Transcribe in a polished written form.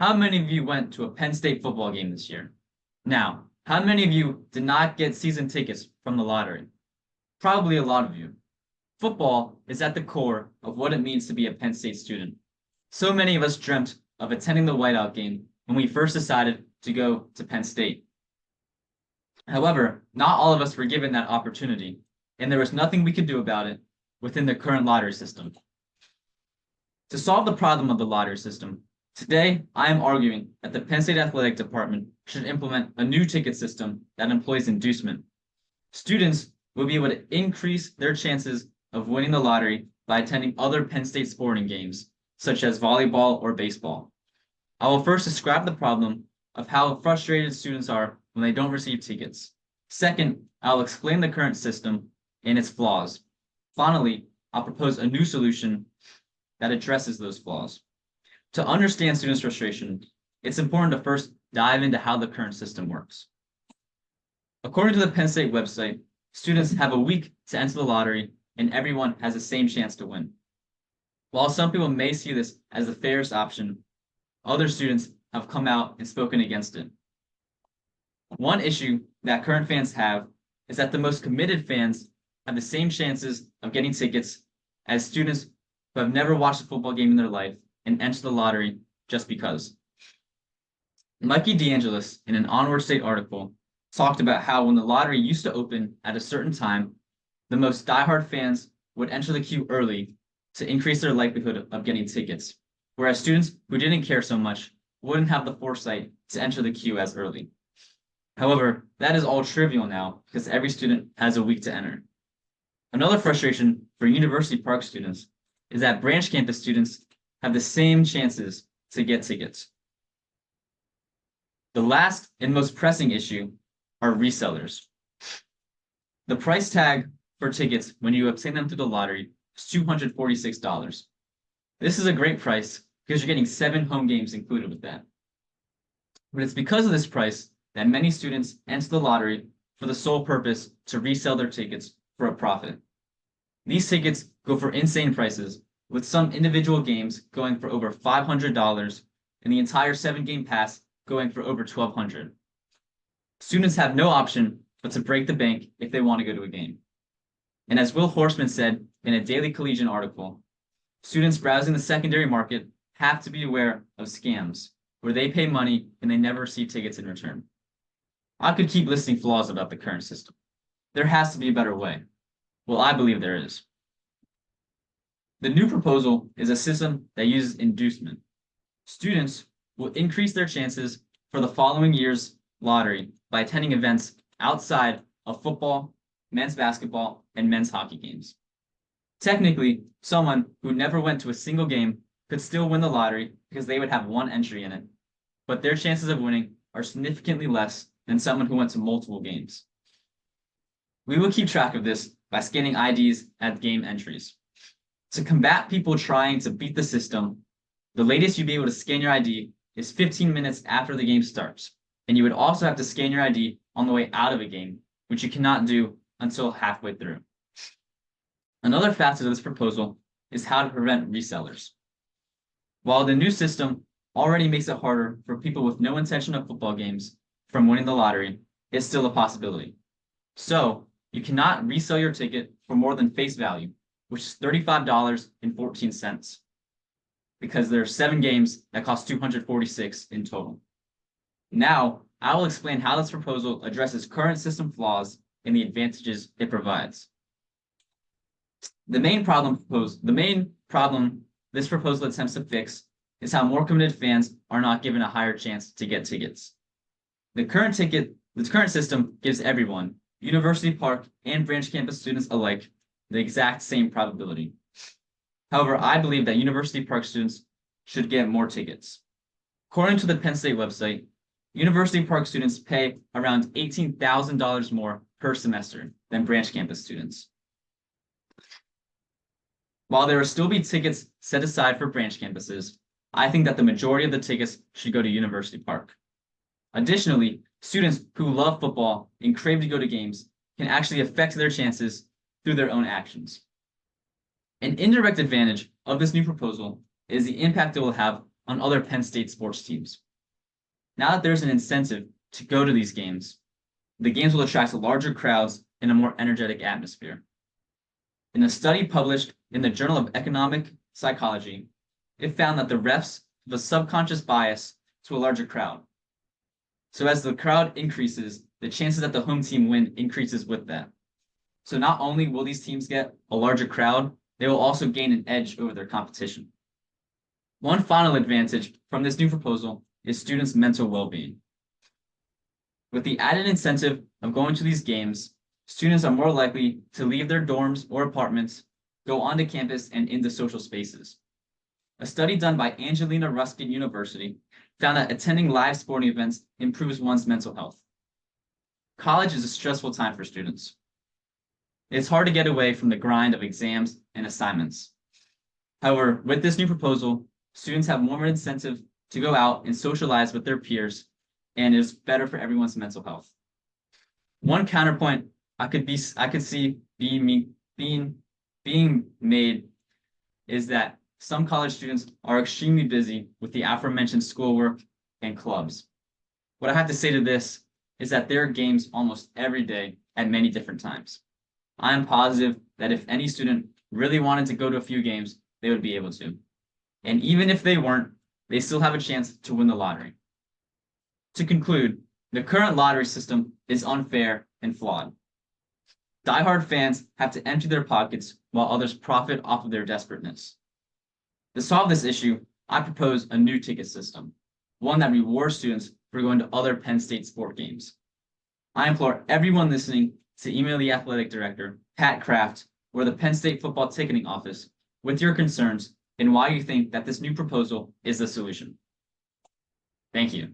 How many of you went to a Penn State football game this year? Now, how many of you did not get season tickets from the lottery? Probably a lot of you. Football is at the core of what it means to be a Penn State student. So many of us dreamt of attending the whiteout game when we first decided to go to Penn State. However, not all of us were given that opportunity, and there was nothing we could do about it within the current lottery system. To solve the problem of the lottery system, today I am arguing that the Penn State Athletic Department should implement a new ticket system that employs inducement. Students will be able to increase their chances of winning the lottery by attending other Penn State sporting games, such as volleyball or baseball. I will first describe the problem of how frustrated students are when they don't receive tickets. Second, I'll explain the current system and its flaws. Finally, I'll propose a new solution that addresses those flaws. To understand students' frustration, it's important to first dive into how the current system works. According to the Penn State website, students have a week to enter the lottery and everyone has the same chance to win. While some people may see this as the fairest option, other students have come out and spoken against it. One issue that current fans have is that the most committed fans have the same chances of getting tickets as students who have never watched a football game in their life and enter the lottery just because. Mikey DeAngelis, in an Onward State article, talked about how when the lottery used to open at a certain time, the most diehard fans would enter the queue early to increase their likelihood of getting tickets, whereas students who didn't care so much wouldn't have the foresight to enter the queue as early. However, that is all trivial now because every student has a week to enter. Another frustration for University Park students is that branch campus students have the same chances to get tickets. The last and most pressing issue are resellers. The price tag for tickets when you obtain them through the lottery is $246. This is a great price because you're getting 7 home games included with that. But it's because of this price that many students enter the lottery for the sole purpose to resell their tickets for a profit. These tickets go for insane prices, with some individual games going for over $500 and the entire 7-game pass going for over $1,200. Students have no option but to break the bank if they want to go to a game. And as Will Horstman said in a Daily Collegian article, students browsing the secondary market have to be aware of scams, where they pay money and they never receive tickets in return. I could keep listing flaws about the current system. There has to be a better way. Well, I believe there is. The new proposal is a system that uses inducement. Students will increase their chances for the following year's lottery by attending events outside of football, men's basketball, and men's hockey games. Technically, someone who never went to a single game could still win the lottery because they would have one entry in it, but their chances of winning are significantly less than someone who went to multiple games. We will keep track of this by scanning IDs at game entries. To combat people trying to beat the system, the latest you'd be able to scan your ID is 15 minutes after the game starts, and you would also have to scan your ID on the way out of a game, which you cannot do until halfway through. Another facet of this proposal is how to prevent resellers. While the new system already makes it harder for people with no intention of football games from winning the lottery, it's still a possibility. So, you cannot resell your ticket for more than face value, which is $35.14, because there are 7 games that cost $246 in total. Now, I will explain how this proposal addresses current system flaws and the advantages it provides. The main problem this proposal attempts to fix is how more committed fans are not given a higher chance to get tickets. The current system gives everyone, University Park and branch campus students alike, the exact same probability. However, I believe that University Park students should get more tickets. According to the Penn State website, University Park students pay around $18,000 more per semester than branch campus students. While there will still be tickets set aside for branch campuses, I think that the majority of the tickets should go to University Park. Additionally, students who love football and crave to go to games can actually affect their chances through their own actions. An indirect advantage of this new proposal is the impact it will have on other Penn State sports teams. Now that there's an incentive to go to these games, the games will attract larger crowds and a more energetic atmosphere. In a study published in the Journal of Economic Psychology, it found that the refs have a subconscious bias to a larger crowd. So as the crowd increases, the chances that the home team win increases with that. So not only will these teams get a larger crowd, they will also gain an edge over their competition. One final advantage from this new proposal is students' mental well-being. With the added incentive of going to these games, students are more likely to leave their dorms or apartments, go onto campus, and into social spaces. A study done by Angelina Ruskin University found that attending live sporting events improves one's mental health. College is a stressful time for students. It's hard to get away from the grind of exams and assignments. However, with this new proposal, students have more incentive to go out and socialize with their peers, and is better for everyone's mental health. One counterpoint I could see being made is that some college students are extremely busy with the aforementioned schoolwork and clubs. What I have to say to this is that there are games almost every day at many different times. I am positive that if any student really wanted to go to a few games, they would be able to. And even if they weren't, they still have a chance to win the lottery. To conclude, the current lottery system is unfair and flawed. Diehard fans have to empty their pockets while others profit off of their desperateness. To solve this issue, I propose a new ticket system, one that rewards students for going to other Penn State sport games. I implore everyone listening to email the athletic director, Pat Kraft, or the Penn State football ticketing office with your concerns and why you think that this new proposal is the solution. Thank you.